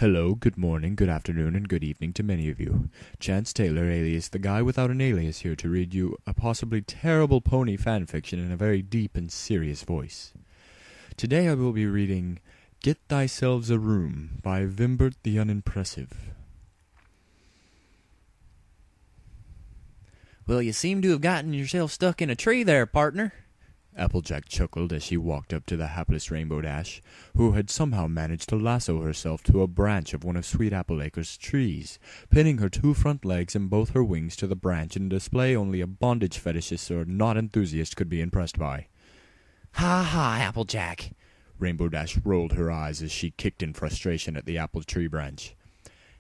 Hello, good morning, good afternoon, and good evening to many of you. Chance Taylor, alias the guy without an alias, here to read you a possibly terrible pony fanfiction in a very deep and serious voice. Today I will be reading Get Thyselves a Room by Vimbert the Unimpressive. Well, you seem to have gotten yourself stuck in a tree there, partner. Applejack chuckled as she walked up to the hapless Rainbow Dash, who had somehow managed to lasso herself to a branch of one of Sweet Appleacre's trees, pinning her two front legs and both her wings to the branch in a display only a bondage fetishist or not enthusiast could be impressed by. Ha ha, Applejack. Rainbow Dash rolled her eyes as she kicked in frustration at the apple tree branch.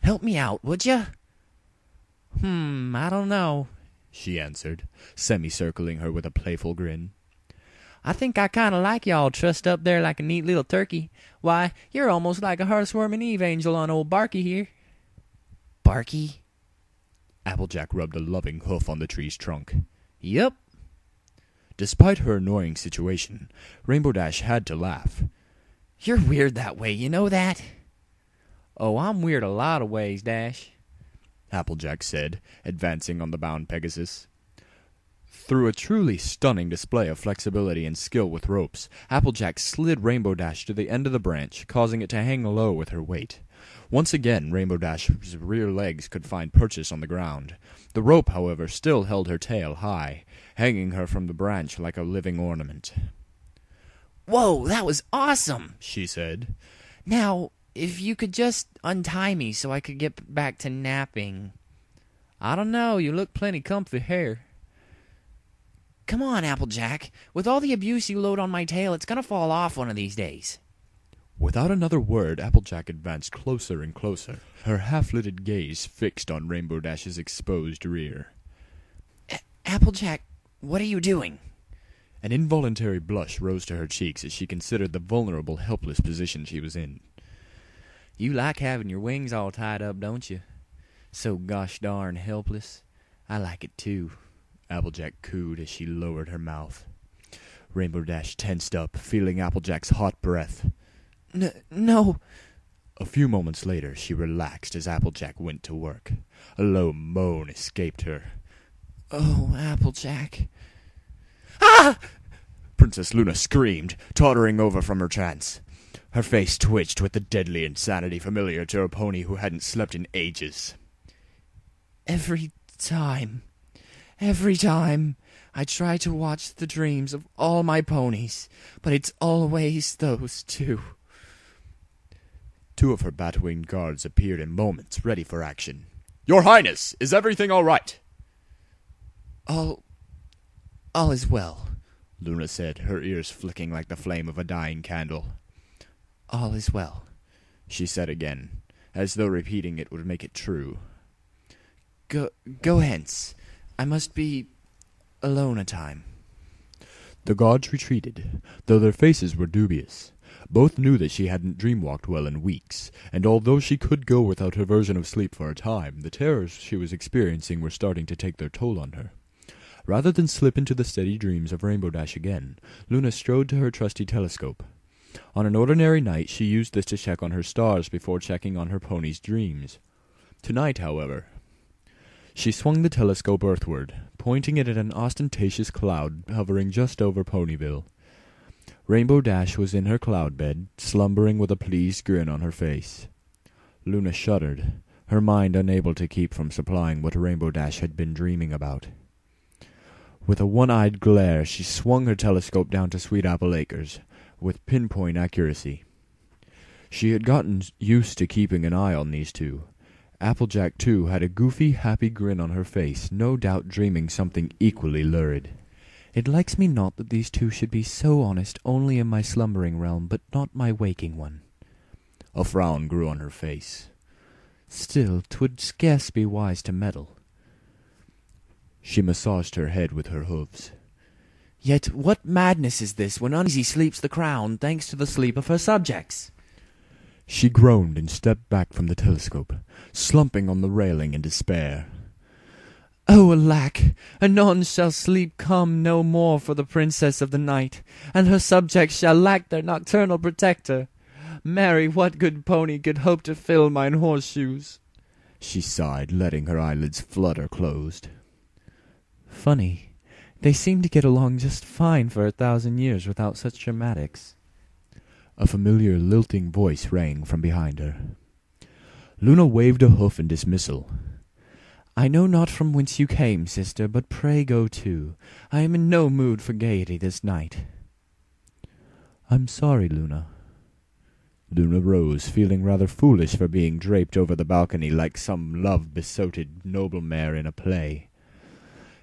Help me out, would ya? I don't know, she answered, semicircling her with a playful grin. I think I kind of like y'all trussed up there like a neat little turkey. Why, you're almost like a hearth-warming Eve angel on old Barky here. Barky? Applejack rubbed a loving hoof on the tree's trunk. Yup. Despite her annoying situation, Rainbow Dash had to laugh. You're weird that way, you know that? Oh, I'm weird a lot of ways, Dash, Applejack said, advancing on the bound Pegasus. Through a truly stunning display of flexibility and skill with ropes, Applejack slid Rainbow Dash to the end of the branch, causing it to hang low with her weight. Once again, Rainbow Dash's rear legs could find purchase on the ground. The rope, however, still held her tail high, hanging her from the branch like a living ornament. Whoa, that was awesome, she said. Now, if you could just untie me so I could get back to napping. I don't know, you look plenty comfy here. Come on, Applejack. With all the abuse you load on my tail, it's gonna fall off one of these days. Without another word, Applejack advanced closer and closer, her half-lidded gaze fixed on Rainbow Dash's exposed rear. Applejack, what are you doing? An involuntary blush rose to her cheeks as she considered the vulnerable, helpless position she was in. You like having your wings all tied up, don't you? So gosh darn helpless. I like it too, Applejack cooed as she lowered her mouth. Rainbow Dash tensed up, feeling Applejack's hot breath. No. A few moments later, she relaxed as Applejack went to work. A low moan escaped her. Oh, Applejack. Ah! Princess Luna screamed, tottering over from her trance. Her face twitched with the deadly insanity familiar to a pony who hadn't slept in ages. Every time I try to watch the dreams of all my ponies, but it's always those two. Two of her bat-winged guards appeared in moments, ready for action. Your Highness, is everything all right? All is well, Luna said, her ears flicking like the flame of a dying candle. All is well, she said again, as though repeating it would make it true. Go hence. I must be alone a time. The guards retreated, though their faces were dubious. Both knew that she hadn't dreamwalked well in weeks, and although she could go without her version of sleep for a time, the terrors she was experiencing were starting to take their toll on her. Rather than slip into the steady dreams of Rainbow Dash again, Luna strode to her trusty telescope. On an ordinary night, she used this to check on her stars before checking on her pony's dreams. Tonight, however, she swung the telescope earthward, pointing it at an ostentatious cloud hovering just over Ponyville. Rainbow Dash was in her cloud bed, slumbering with a pleased grin on her face. Luna shuddered, her mind unable to keep from supplying what Rainbow Dash had been dreaming about. With a one-eyed glare, she swung her telescope down to Sweet Appleacres, with pinpoint accuracy. She had gotten used to keeping an eye on these two. Applejack, too, had a goofy, happy grin on her face, no doubt dreaming something equally lurid. It likes me not that these two should be so honest only in my slumbering realm, but not my waking one. A frown grew on her face. Still, 'twould scarce be wise to meddle. She massaged her head with her hooves. Yet what madness is this when uneasy sleeps the crown, thanks to the sleep of her subjects? She groaned and stepped back from the telescope, slumping on the railing in despair. Oh, alack! Anon shall sleep come no more for the princess of the night, and her subjects shall lack their nocturnal protector. Marry, what good pony could hope to fill mine horseshoes? She sighed, letting her eyelids flutter closed. Funny, they seem to get along just fine for 1,000 years without such dramatics. A familiar lilting voice rang from behind her. Luna waved a hoof in dismissal. I know not from whence you came, sister, but pray go to. I am in no mood for gaiety this night. I'm sorry, Luna. Luna rose, feeling rather foolish for being draped over the balcony like some love-besotted noblemare in a play.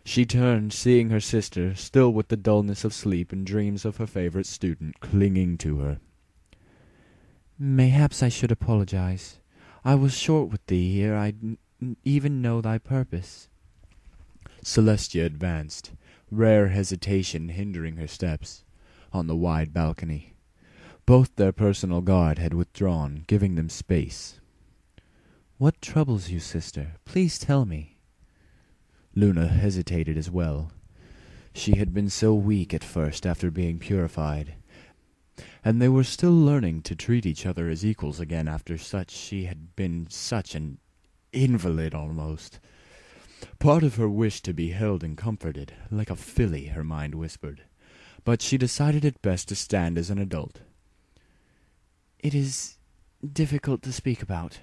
She turned, seeing her sister, still with the dullness of sleep and dreams of her favorite student, clinging to her. Mayhaps I should apologize. I was short with thee ere I even know thy purpose. Celestia advanced, rare hesitation hindering her steps, on the wide balcony. Both their personal guard had withdrawn, giving them space. What troubles you, sister? Please tell me. Luna hesitated as well. She had been so weak at first after being purified, and they were still learning to treat each other as equals again after she had been such an invalid almost. Part of her wished to be held and comforted, like a filly, her mind whispered, but she decided it best to stand as an adult. It is difficult to speak about.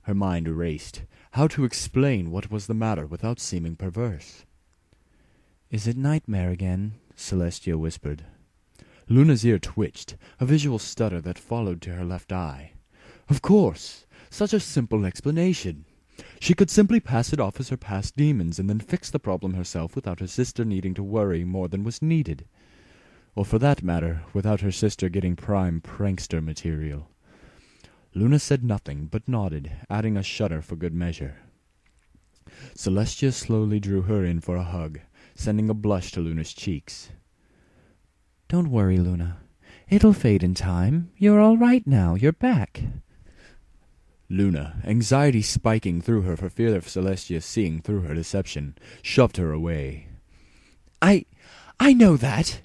Her mind raced, how to explain what was the matter without seeming perverse. Is it nightmare again? Celestia whispered. Luna's ear twitched, a visual stutter that followed to her left eye. Of course! Such a simple explanation! She could simply pass it off as her past demons and then fix the problem herself without her sister needing to worry more than was needed. Or for that matter, without her sister getting prime prankster material. Luna said nothing, but nodded, adding a shudder for good measure. Celestia slowly drew her in for a hug, sending a blush to Luna's cheeks. Don't worry, Luna. It'll fade in time. You're all right now. You're back. Luna, anxiety spiking through her for fear of Celestia seeing through her deception, shoved her away. I know that.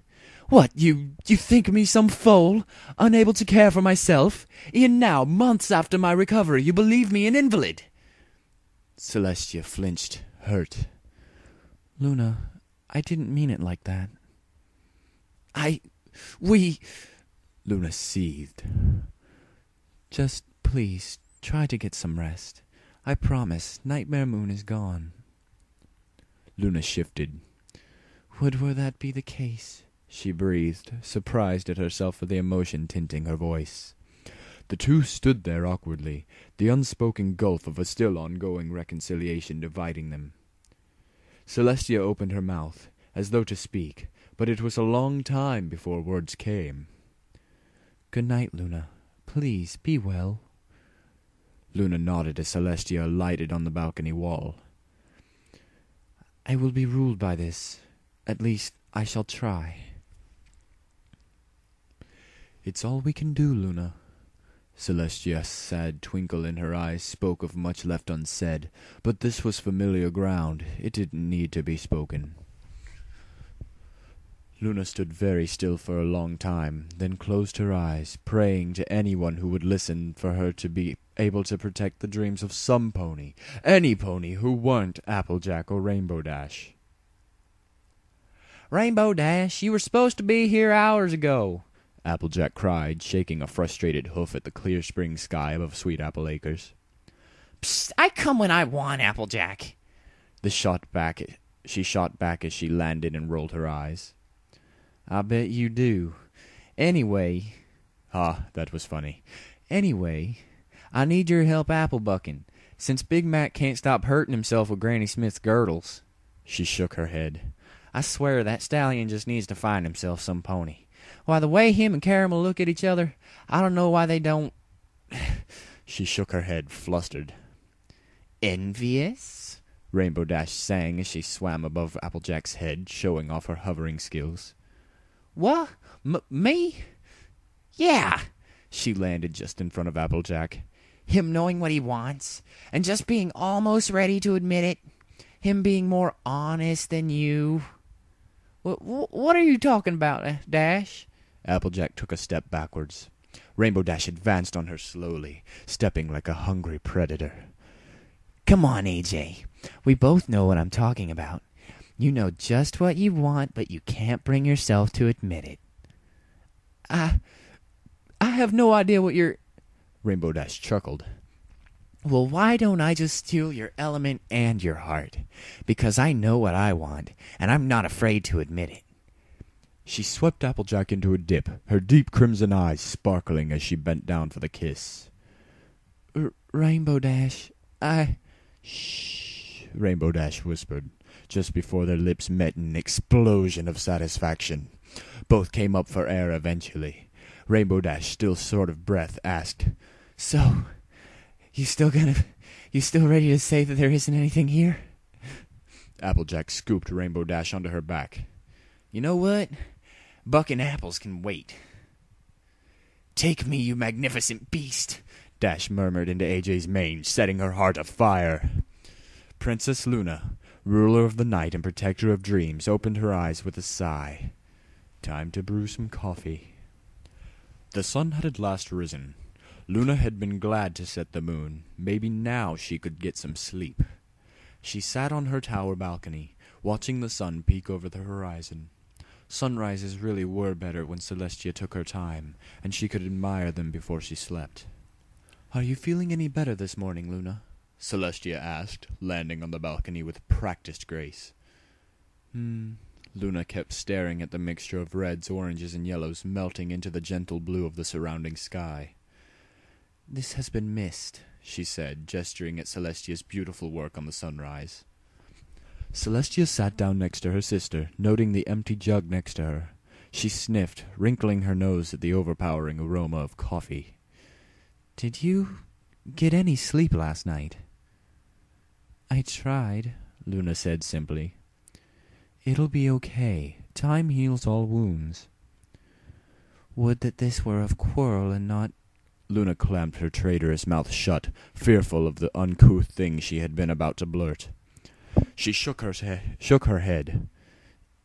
What, you think me some fool, unable to care for myself? E'en now, months after my recovery, you believe me an invalid? Celestia flinched, hurt. Luna, I didn't mean it like that. Luna seethed. Just please, try to get some rest. I promise, Nightmare Moon is gone. Luna shifted. Would that be the case? She breathed, surprised at herself for the emotion tinting her voice. The two stood there awkwardly, the unspoken gulf of a still ongoing reconciliation dividing them. Celestia opened her mouth, as though to speak, but it was a long time before words came. Good night, Luna. Please, be well. Luna nodded as Celestia alighted on the balcony wall. I will be ruled by this. At least, I shall try. It's all we can do, Luna. Celestia's sad twinkle in her eyes spoke of much left unsaid, but this was familiar ground. It didn't need to be spoken. Luna stood very still for a long time, then closed her eyes, praying to anyone who would listen for her to be able to protect the dreams of some pony, any pony who weren't Applejack or Rainbow Dash. Rainbow Dash, you were supposed to be here hours ago, Applejack cried, shaking a frustrated hoof at the clear spring sky above Sweet Apple Acres. Psst, I come when I want, Applejack. She shot back as she landed and rolled her eyes. I bet you do. Anyway... that was funny. Anyway, I need your help apple bucking, since Big Mac can't stop hurting himself with Granny Smith's girdles. She shook her head. I swear that stallion just needs to find himself some pony. Why, the way him and Caramel look at each other, I don't know why they don't... She shook her head, flustered. Envious? Rainbow Dash sang as she swam above Applejack's head, showing off her hovering skills. What? Me? Yeah. She landed just in front of Applejack. Him knowing what he wants, and just being almost ready to admit it. Him being more honest than you. What are you talking about, Dash? Applejack took a step backwards. Rainbow Dash advanced on her slowly, stepping like a hungry predator. Come on, AJ. We both know what I'm talking about. You know just what you want, but you can't bring yourself to admit it. I have no idea what you're... Rainbow Dash chuckled. Well, why don't I just steal your element and your heart? Because I know what I want, and I'm not afraid to admit it. She swept Applejack into a dip, her deep crimson eyes sparkling as she bent down for the kiss. Rainbow Dash, Shh, Rainbow Dash whispered, just before their lips met in an explosion of satisfaction. Both came up for air eventually. Rainbow Dash, still short of breath, asked, So, you still ready to say that there isn't anything here? Applejack scooped Rainbow Dash onto her back. You know what? Bucking apples can wait. Take me, you magnificent beast, Dash murmured into AJ's mane, setting her heart afire. Princess Luna, ruler of the night and protector of dreams, opened her eyes with a sigh. Time to brew some coffee. The sun had at last risen. Luna had been glad to set the moon. Maybe now she could get some sleep. She sat on her tower balcony, watching the sun peek over the horizon. Sunrises really were better when Celestia took her time, and she could admire them before she slept. "Are you feeling any better this morning, Luna?" Celestia asked, landing on the balcony with practiced grace. Luna kept staring at the mixture of reds, oranges, and yellows melting into the gentle blue of the surrounding sky. "This has been mist," she said, gesturing at Celestia's beautiful work on the sunrise. Celestia sat down next to her sister, noting the empty jug next to her. She sniffed, wrinkling her nose at the overpowering aroma of coffee. "Did you get any sleep last night?" "I tried," Luna said simply. "It'll be okay. Time heals all wounds." "Would that this were of quarrel and not—" Luna clamped her traitorous mouth shut, fearful of the uncouth thing she had been about to blurt. She shook her head.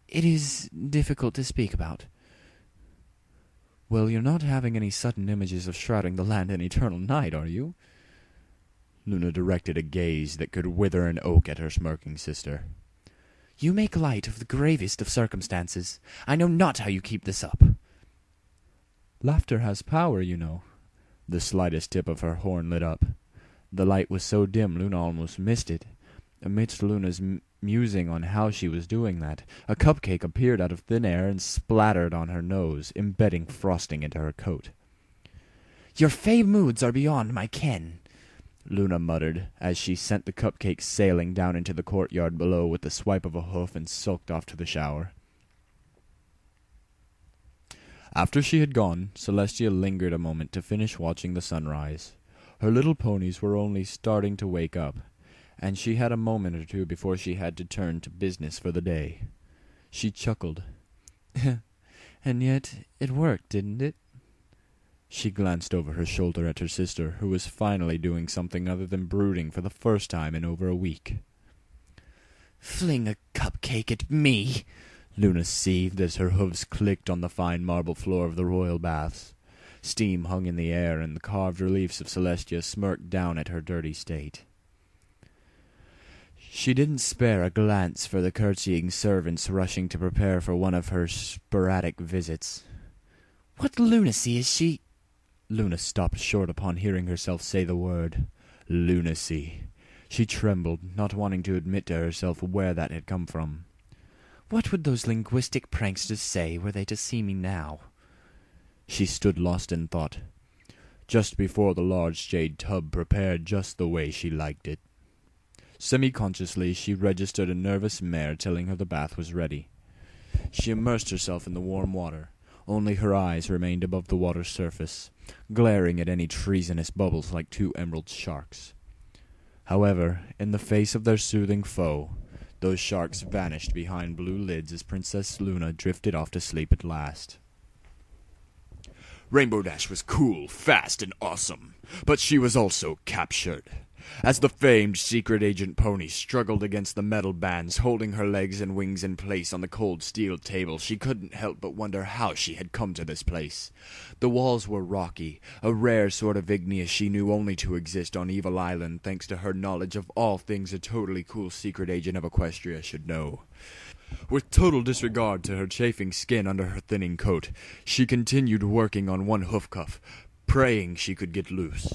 "It is difficult to speak about." "Well, you're not having any sudden images of shrouding the land in eternal night, are you?" Luna directed a gaze that could wither an oak at her smirking sister. "You make light of the gravest of circumstances. I know not how you keep this up." "Laughter has power, you know." The slightest tip of her horn lit up. The light was so dim Luna almost missed it. Amidst Luna's musing on how she was doing that, a cupcake appeared out of thin air and splattered on her nose, embedding frosting into her coat. "Your fey moods are beyond my ken," Luna muttered, as she sent the cupcake sailing down into the courtyard below with the swipe of a hoof and sulked off to the shower. After she had gone, Celestia lingered a moment to finish watching the sunrise. Her little ponies were only starting to wake up, and she had a moment or two before she had to turn to business for the day. She chuckled. "And yet it worked, didn't it?" She glanced over her shoulder at her sister, who was finally doing something other than brooding for the first time in over a week. "Fling a cupcake at me!" Luna seethed as her hooves clicked on the fine marble floor of the royal baths. Steam hung in the air, and the carved reliefs of Celestia smirked down at her dirty state. She didn't spare a glance for the curtsying servants rushing to prepare for one of her sporadic visits. "What lunacy is she—" Luna stopped short upon hearing herself say the word. Lunacy. She trembled, not wanting to admit to herself where that had come from. What would those linguistic pranksters say were they to see me now? She stood lost in thought, just before the large jade tub prepared just the way she liked it. Semi-consciously, she registered a nervous mare telling her the bath was ready. She immersed herself in the warm water. Only her eyes remained above the water's surface, glaring at any treasonous bubbles like two emerald sharks. However, in the face of their soothing foe, those sharks vanished behind blue lids as Princess Luna drifted off to sleep at last. Rainbow Dash was cool, fast, and awesome, but she was also captured. As the famed secret agent pony struggled against the metal bands holding her legs and wings in place on the cold steel table, she couldn't help but wonder how she had come to this place. The walls were rocky, a rare sort of igneous she knew only to exist on Evil Island thanks to her knowledge of all things a totally cool secret agent of Equestria should know. With total disregard to her chafing skin under her thinning coat, she continued working on one hoof cuff, praying she could get loose.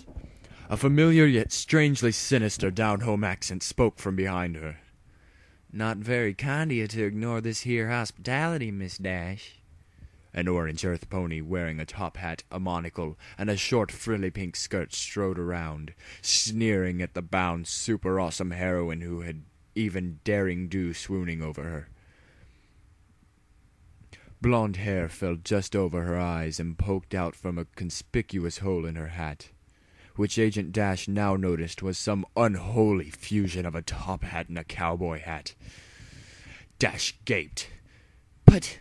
A familiar yet strangely sinister down-home accent spoke from behind her. "Not very kind of you to ignore this here hospitality, Miss Dash." An orange earth pony wearing a top hat, a monocle, and a short frilly pink skirt strode around, sneering at the bound super awesome heroine who had even daring do swooning over her. Blonde hair fell just over her eyes and poked out from a conspicuous hole in her hat, which Agent Dash now noticed was some unholy fusion of a top hat and a cowboy hat. Dash gaped. But,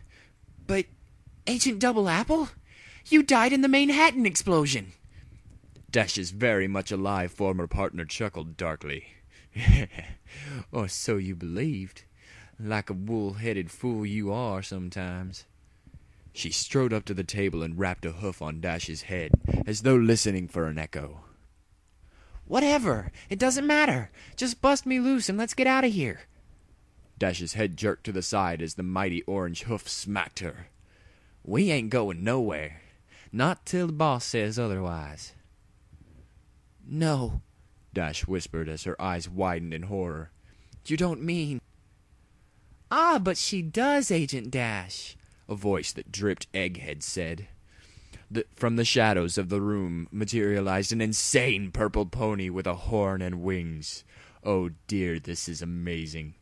Agent Double Apple? You died in the Manhattan explosion." Dash's very much alive former partner chuckled darkly. "Or so you believed. Like a wool-headed fool you are sometimes." She strode up to the table and rapped a hoof on Dash's head, as though listening for an echo. "Whatever. It doesn't matter. Just bust me loose and let's get out of here." Dash's head jerked to the side as the mighty orange hoof smacked her. "We ain't going nowhere. Not till the boss says otherwise." "No," Dash whispered as her eyes widened in horror. "You don't mean—" "Ah, but she does, Agent Dash," a voice that dripped egghead said. From the shadows of the room materialized an insane purple pony with a horn and wings. Oh dear, this is amazing.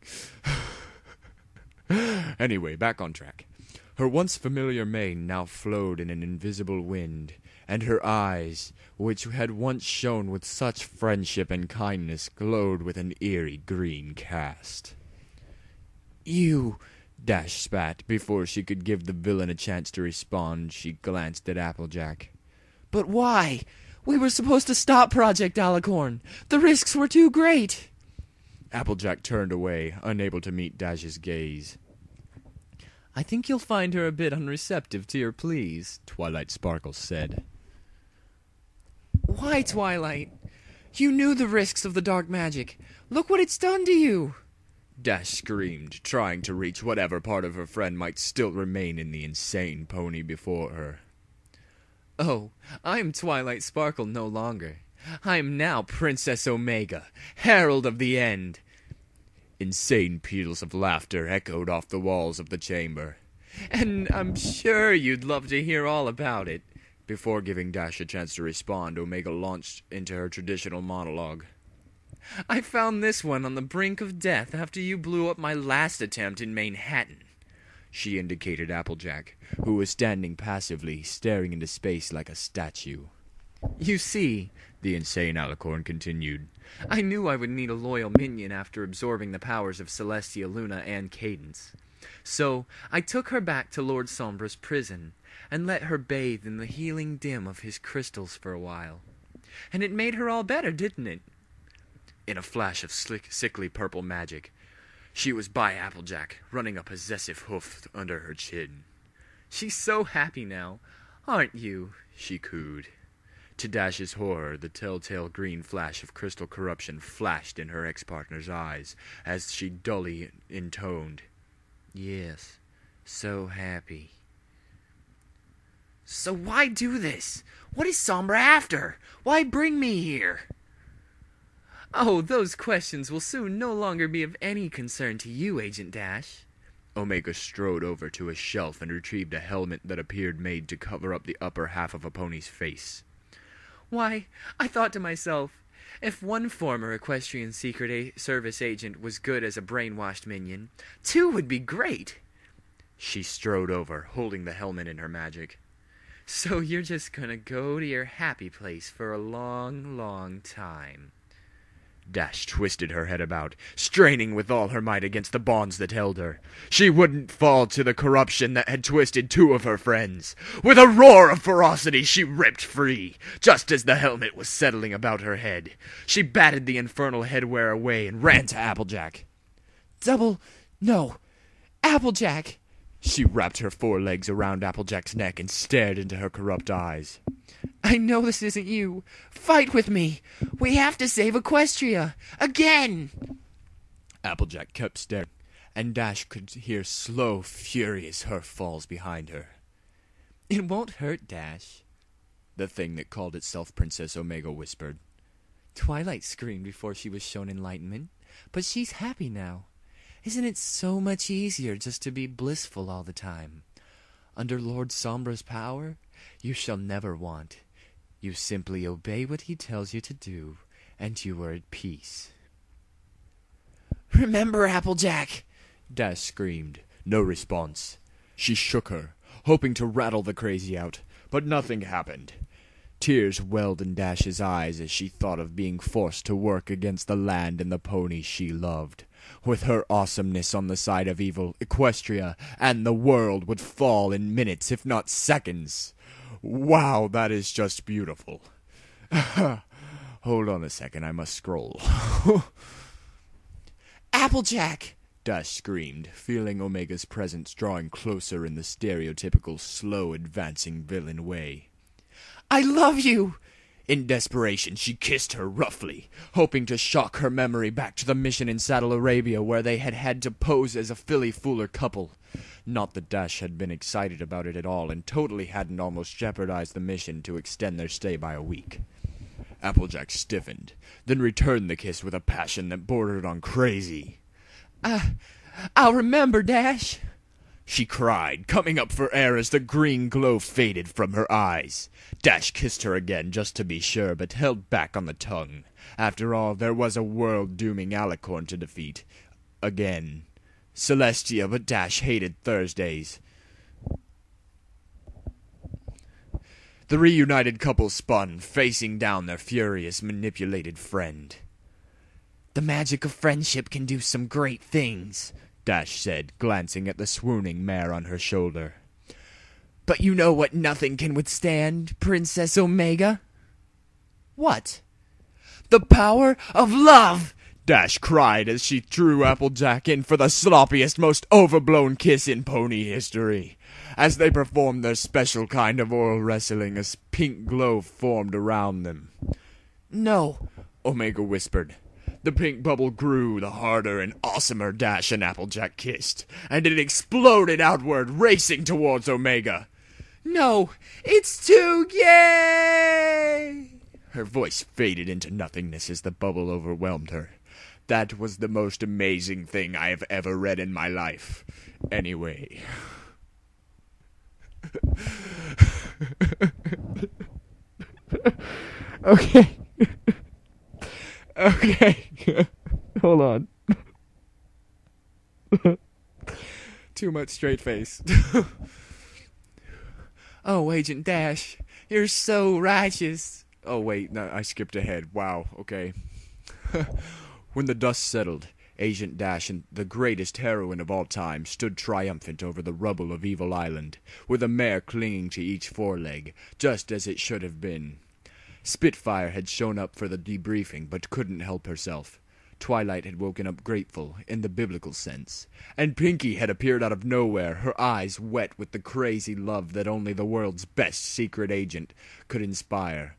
Anyway, back on track. Her once familiar mane now flowed in an invisible wind, and her eyes, which had once shone with such friendship and kindness, glowed with an eerie green cast. "You—" Dash spat. Before she could give the villain a chance to respond, she glanced at Applejack. "But why? We were supposed to stop Project Alicorn. The risks were too great." Applejack turned away, unable to meet Dash's gaze. "I think you'll find her a bit unreceptive to your pleas," Twilight Sparkle said. "Why, Twilight? You knew the risks of the dark magic. Look what it's done to you." Dash screamed, trying to reach whatever part of her friend might still remain in the insane pony before her. "Oh, I'm Twilight Sparkle no longer. I am now Princess Omega, Herald of the End." Insane peals of laughter echoed off the walls of the chamber. "And I'm sure you'd love to hear all about it." Before giving Dash a chance to respond, Omega launched into her traditional monologue. "I found this one on the brink of death after you blew up my last attempt in Manhattan." She indicated Applejack, who was standing passively, staring into space like a statue. "You see," the insane Alicorn continued, "I knew I would need a loyal minion after absorbing the powers of Celestia, Luna, and Cadence. So I took her back to Lord Sombra's prison and let her bathe in the healing dim of his crystals for a while. And it made her all better, didn't it?" In a flash of sickly purple magic, she was by Applejack, running a possessive hoof under her chin. "She's so happy now, aren't you?" she cooed. To Dash's horror, the telltale green flash of crystal corruption flashed in her ex-partner's eyes as she dully intoned, "Yes, so happy." "So why do this? What is Sombra after? Why bring me here?" "Oh, those questions will soon no longer be of any concern to you, Agent Dash." Omega strode over to a shelf and retrieved a helmet that appeared made to cover up the upper half of a pony's face. "Why, I thought to myself, if one former Equestrian Secret Service agent was good as a brainwashed minion, 2 would be great." She strode over, holding the helmet in her magic. "So you're just gonna go to your happy place for a long, long time." Dash twisted her head about, straining with all her might against the bonds that held her. She wouldn't fall to the corruption that had twisted two of her friends. With a roar of ferocity, she ripped free, just as the helmet was settling about her head. She batted the infernal headwear away and ran to Applejack. No, Applejack! She wrapped her forelegs around Applejack's neck and stared into her corrupt eyes. I know this isn't you. Fight with me. We have to save Equestria. Again! Applejack kept staring, and Dash could hear slow, furious hoof falls behind her. It won't hurt, Dash, the thing that called itself Princess Omega whispered. Twilight screamed before she was shown enlightenment, but she's happy now. Isn't it so much easier just to be blissful all the time? Under Lord Sombra's power, you shall never want. You simply obey what he tells you to do, and you are at peace. Remember, Applejack! Dash screamed. No response. She shook her, hoping to rattle the crazy out, but nothing happened. Tears welled in Dash's eyes as she thought of being forced to work against the land and the ponies she loved. With her awesomeness on the side of evil, Equestria and the world would fall in minutes, if not seconds. Wow, that is just beautiful. Hold on a second, I must scroll. Applejack! Dash screamed, feeling Omega's presence drawing closer in the stereotypical slow advancing villain way. I love you! In desperation, she kissed her roughly, hoping to shock her memory back to the mission in Saddle Arabia where they had had to pose as a filly-fooler couple. Not that Dash had been excited about it at all and totally hadn't almost jeopardized the mission to extend their stay by a week. Applejack stiffened, then returned the kiss with a passion that bordered on crazy. I'll remember, Dash! She cried, coming up for air as the green glow faded from her eyes. Dash kissed her again just to be sure, but held back on the tongue. After all, there was a world-dooming alicorn to defeat. Again. Celestia, but Dash hated Thursdays. The reunited couple spun, facing down their furious, manipulated friend. The magic of friendship can do some great things, Dash said, glancing at the swooning mare on her shoulder. But you know what nothing can withstand, Princess Omega? What? The power of love! Dash cried as she drew Applejack in for the sloppiest, most overblown kiss in pony history. As they performed their special kind of oral wrestling, a pink glow formed around them. No, Omega whispered. The pink bubble grew the harder and awesomer Dash and Applejack kissed, and it exploded outward, racing towards Omega. No, it's too gay! Her voice faded into nothingness as the bubble overwhelmed her. That was the most amazing thing I have ever read in my life. Anyway. Okay. Okay. Hold on. Too much straight face. Oh, Agent Dash, you're so righteous. Oh, wait, no, I skipped ahead. Wow, okay. When the dust settled, Agent Dash, and the greatest heroine of all time, stood triumphant over the rubble of Evil Island, with a mare clinging to each foreleg, just as it should have been. Spitfire had shown up for the debriefing, but couldn't help herself. Twilight had woken up grateful, in the biblical sense, and Pinky had appeared out of nowhere, her eyes wet with the crazy love that only the world's best secret agent could inspire.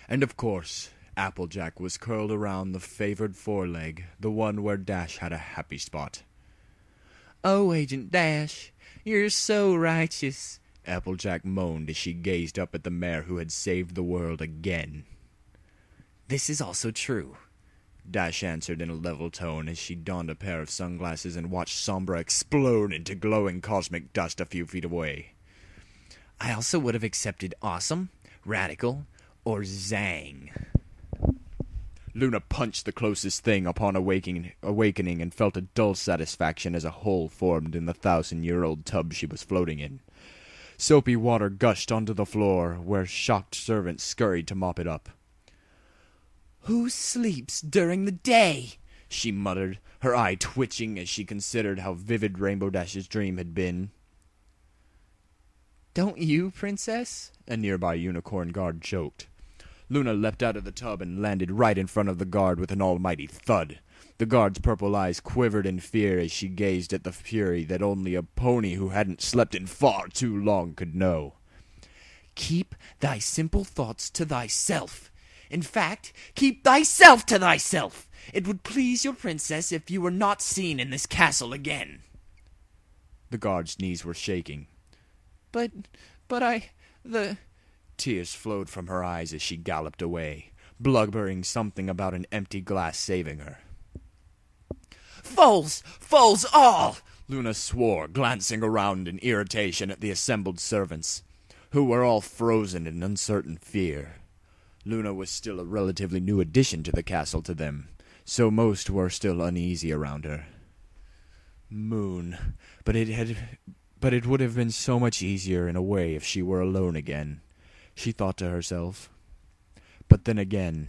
And of course, Applejack was curled around the favored foreleg, the one where Dash had a happy spot. Oh, Agent Dash, you're so righteous, Applejack moaned as she gazed up at the mare who had saved the world again. This is also true, Dash answered in a level tone as she donned a pair of sunglasses and watched Sombra explode into glowing cosmic dust a few feet away. I also would have accepted awesome, radical, or zang. Luna punched the closest thing upon awakening and felt a dull satisfaction as a hole formed in the 1,000-year-old tub she was floating in. Soapy water gushed onto the floor, where shocked servants scurried to mop it up. Who sleeps during the day? She muttered, her eye twitching as she considered how vivid Rainbow Dash's dream had been. Don't you, Princess? A nearby unicorn guard joked. Luna leapt out of the tub and landed right in front of the guard with an almighty thud. The guard's purple eyes quivered in fear as she gazed at the fury that only a pony who hadn't slept in far too long could know. Keep thy simple thoughts to thyself. In fact, keep thyself to thyself. It would please your princess if you were not seen in this castle again. The guard's knees were shaking. But the... Tears flowed from her eyes as she galloped away, blubbering something about an empty glass saving her. Foals! Foals all! Luna swore, glancing around in irritation at the assembled servants, who were all frozen in uncertain fear. Luna was still a relatively new addition to the castle to them, so most were still uneasy around her. Moon, but it would have been so much easier in a way if she were alone again, she thought to herself. But then again,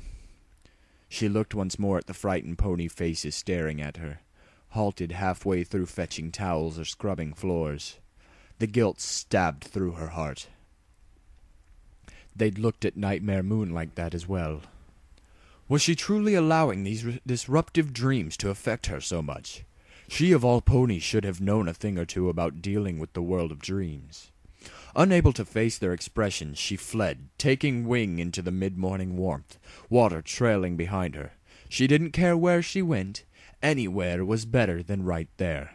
she looked once more at the frightened pony faces staring at her, halted halfway through fetching towels or scrubbing floors. The guilt stabbed through her heart. They'd looked at Nightmare Moon like that as well. Was she truly allowing these disruptive dreams to affect her so much? She of all ponies should have known a thing or two about dealing with the world of dreams. Unable to face their expressions, she fled, taking wing into the mid-morning warmth, water trailing behind her. She didn't care where she went. Anywhere was better than right there.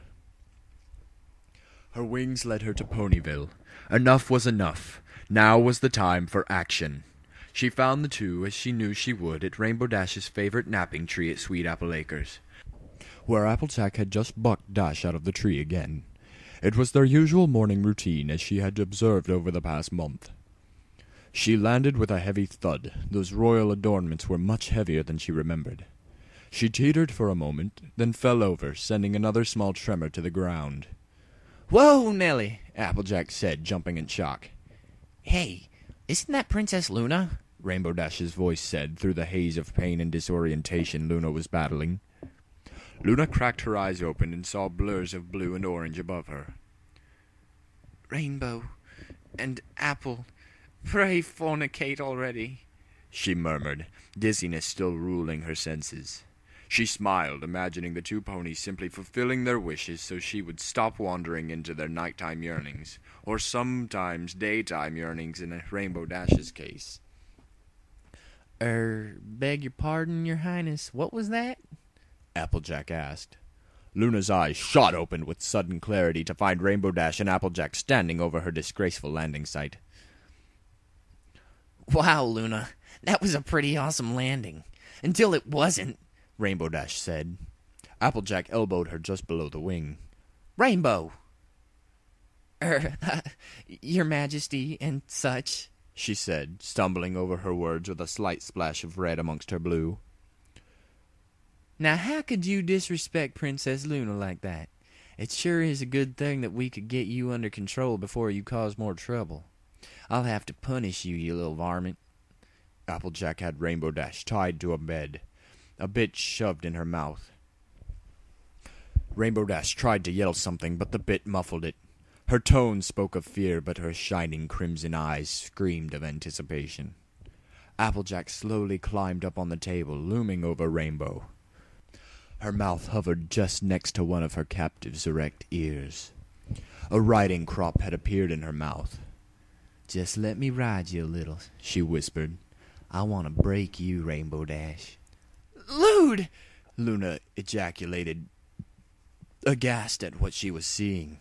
Her wings led her to Ponyville. Enough was enough. Now was the time for action. She found the two, as she knew she would, at Rainbow Dash's favorite napping tree at Sweet Apple Acres, where Applejack had just bucked Dash out of the tree again. It was their usual morning routine, as she had observed over the past month. She landed with a heavy thud. Those royal adornments were much heavier than she remembered. She teetered for a moment, then fell over, sending another small tremor to the ground. "Whoa, Nellie!" Applejack said, jumping in shock. "Hey, isn't that Princess Luna?" Rainbow Dash's voice said, through the haze of pain and disorientation Luna was battling. Luna cracked her eyes open and saw blurs of blue and orange above her. "Rainbow and Apple, pray fornicate already," she murmured, dizziness still ruling her senses. She smiled, imagining the two ponies simply fulfilling their wishes so she would stop wandering into their nighttime yearnings, or sometimes daytime yearnings in Rainbow Dash's case. Beg your pardon, your highness, what was that?" Applejack asked. Luna's eyes shot open with sudden clarity to find Rainbow Dash and Applejack standing over her disgraceful landing site. "Wow, Luna, that was a pretty awesome landing. Until it wasn't," Rainbow Dash said. Applejack elbowed her just below the wing. "Rainbow!" Your Majesty and such," she said, stumbling over her words with a slight splash of red amongst her blue. "Now how could you disrespect Princess Luna like that? It sure is a good thing that we could get you under control before you cause more trouble. I'll have to punish you, you little varmint." Applejack had Rainbow Dash tied to a bed, a bit shoved in her mouth. Rainbow Dash tried to yell something, but the bit muffled it. Her tone spoke of fear, but her shining crimson eyes screamed of anticipation. Applejack slowly climbed up on the table, looming over Rainbow. Her mouth hovered just next to one of her captive's erect ears. A riding crop had appeared in her mouth. "Just let me ride you a little," she whispered. "I want to break you, Rainbow Dash." "Lude!" Luna ejaculated, aghast at what she was seeing.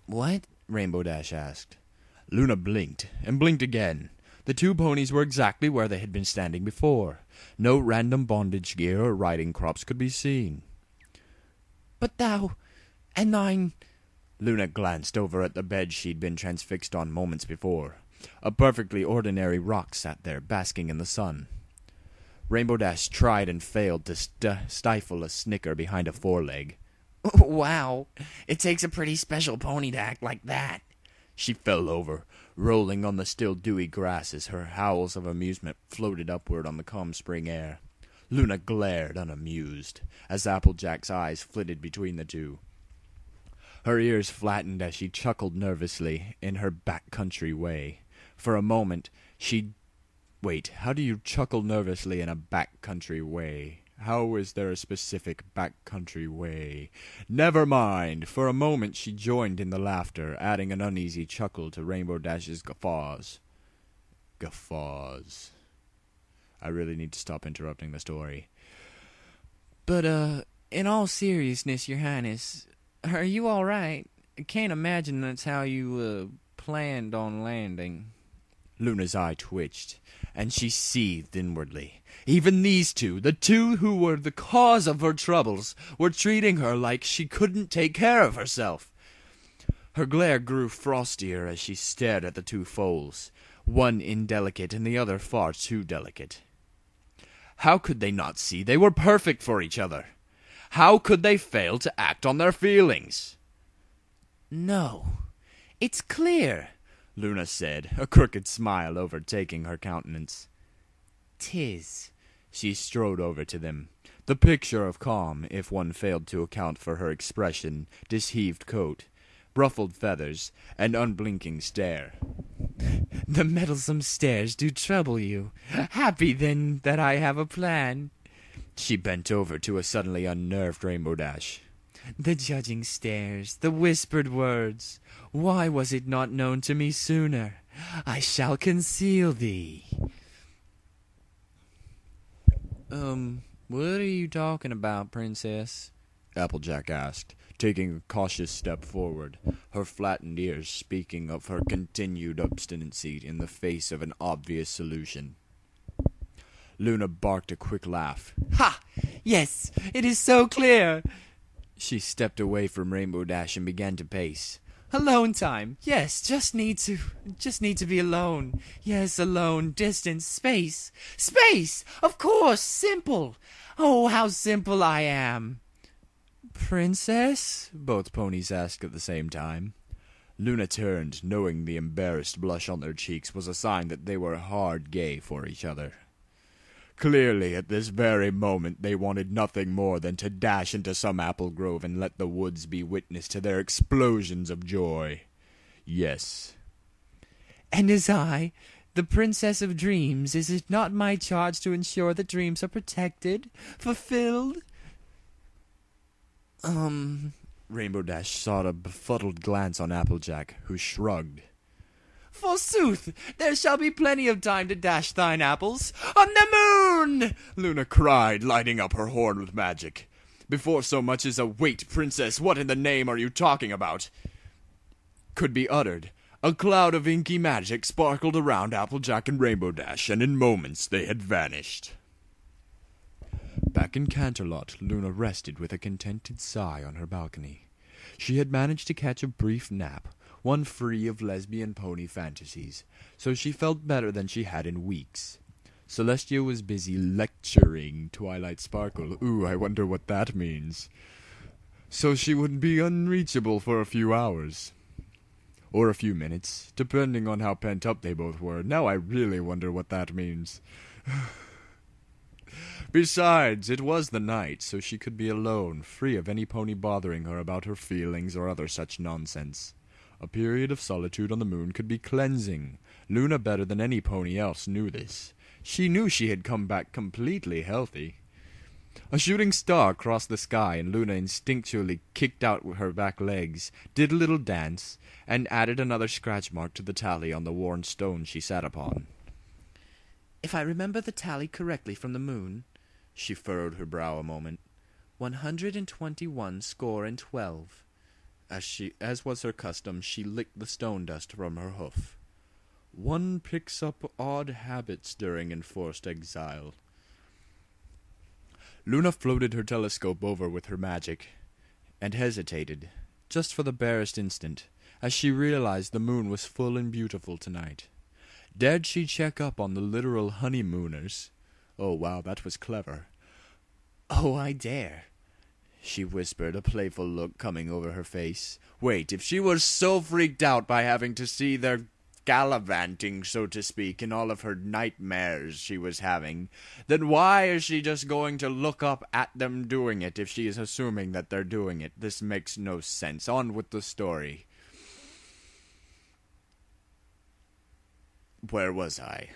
What?" Rainbow Dash asked. Luna blinked, and blinked again. The two ponies were exactly where they had been standing before. No random bondage gear or riding crops could be seen. "But thou, and thine—" Luna glanced over at the bed she'd been transfixed on moments before. A perfectly ordinary rock sat there, basking in the sun. Rainbow Dash tried and failed to stifle a snicker behind a foreleg. "Wow, it takes a pretty special pony to act like that," She fell over, rolling on the still dewy grass as her howls of amusement floated upward on the calm spring air. Luna glared unamused, as Applejack's eyes flitted between the two. Her ears flattened as she chuckled nervously in her back-country way. For a moment, Wait, how do you chuckle nervously in a back-country way? How is there a specific back-country way? Never mind. For a moment she joined in the laughter, adding an uneasy chuckle to Rainbow Dash's guffaws. Guffaws. I really need to stop interrupting the story. But, in all seriousness, Your Highness, are you all right? I can't imagine that's how you, planned on landing. Luna's eye twitched, and she seethed inwardly. Even these two, the two who were the cause of her troubles, were treating her like she couldn't take care of herself. Her glare grew frostier as she stared at the two foals, one indelicate and the other far too delicate. How could they not see they were perfect for each other? How could they fail to act on their feelings? No, it's clear, Luna said, a crooked smile overtaking her countenance. 'Tis. She strode over to them, the picture of calm, if one failed to account for her expression, disheaved coat, ruffled feathers, and unblinking stare. The meddlesome stares do trouble you. Happy, then, that I have a plan. She bent over to a suddenly unnerved Rainbow Dash. The judging stares, the whispered words. Why was it not known to me sooner? I shall conceal thee. What are you talking about, Princess? Applejack asked, taking a cautious step forward, her flattened ears speaking of her continued obstinacy in the face of an obvious solution. Luna barked a quick laugh. Ha! Yes, it is so clear. She stepped away from Rainbow Dash and began to pace. Alone time. Yes, just need to be alone. Yes, alone, distance, space. Space! Of course, simple. Oh, how simple I am. Princess? Both ponies asked at the same time. Luna turned, knowing the embarrassed blush on their cheeks was a sign that they were hard gay for each other. Clearly, at this very moment, they wanted nothing more than to dash into some apple grove and let the woods be witness to their explosions of joy. Yes. And as I, the Princess of Dreams, is it not my charge to ensure that dreams are protected, fulfilled? Rainbow Dash sought a befuddled glance on Applejack, who shrugged. Forsooth, there shall be plenty of time to dash thine apples. On the moon! Luna cried, lighting up her horn with magic. Before so much as a "Wait, Princess, what in the name are you talking about?" could be uttered, a cloud of inky magic sparkled around Applejack and Rainbow Dash, and in moments they had vanished. Back in Canterlot, Luna rested with a contented sigh on her balcony. She had managed to catch a brief nap, one free of lesbian pony fantasies, so she felt better than she had in weeks. Celestia was busy lecturing Twilight Sparkle. Ooh, I wonder what that means. So she would be unreachable for a few hours. Or a few minutes, depending on how pent up they both were. Now I really wonder what that means. Besides, it was the night, so she could be alone, free of any pony bothering her about her feelings or other such nonsense. A period of solitude on the moon could be cleansing. Luna, better than any pony else, knew this. She knew she had come back completely healthy. A shooting star crossed the sky, and Luna instinctually kicked out her back legs, did a little dance, and added another scratch mark to the tally on the worn stone she sat upon. If I remember the tally correctly from the moon, she furrowed her brow a moment, 121 score and 12. As was her custom, she licked the stone dust from her hoof. One picks up odd habits during enforced exile. Luna floated her telescope over with her magic, and hesitated, just for the barest instant, as she realized the moon was full and beautiful tonight. Dared she check up on the literal honeymooners? Oh, wow, that was clever. Oh, I dare. she whispered, a playful look coming over her face. Wait, if she was so freaked out by having to see their gallivanting, so to speak, in all of her nightmares she was having, then why is she just going to look up at them doing it if she is assuming that they're doing it? This makes no sense. On with the story. Where was I?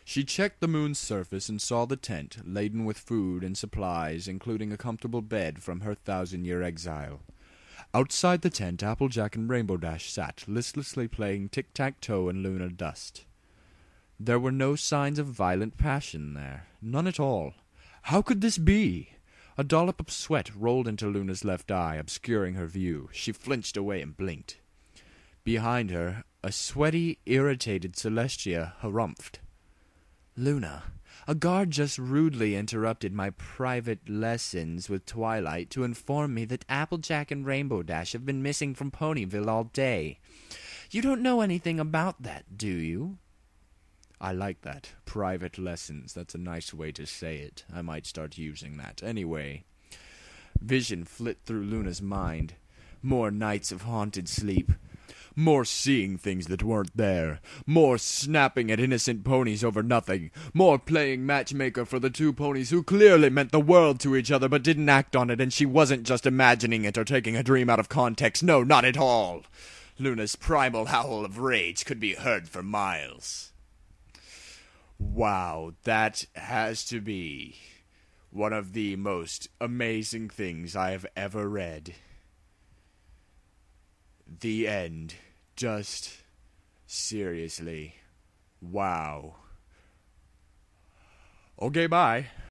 She checked the moon's surface and saw the tent, laden with food and supplies, including a comfortable bed from her 1,000-year exile. Outside the tent, Applejack and Rainbow Dash sat, listlessly playing tic-tac-toe and lunar dust. There were no signs of violent passion there. None at all. How could this be? A dollop of sweat rolled into Luna's left eye, obscuring her view. She flinched away and blinked. Behind her, a sweaty, irritated Celestia harumphed. Luna, a guard just rudely interrupted my private lessons with Twilight to inform me that Applejack and Rainbow Dash have been missing from Ponyville all day. You don't know anything about that, do you? I like that. Private lessons. That's a nice way to say it. I might start using that. Anyway, vision flit through Luna's mind. More nights of haunted sleep. More seeing things that weren't there. More snapping at innocent ponies over nothing. More playing matchmaker for the two ponies who clearly meant the world to each other but didn't act on it, and she wasn't just imagining it or taking a dream out of context. No, not at all. Luna's primal howl of rage could be heard for miles. Wow, that has to be one of the most amazing things I have ever read. The end. Just seriously. Wow. Okay, bye.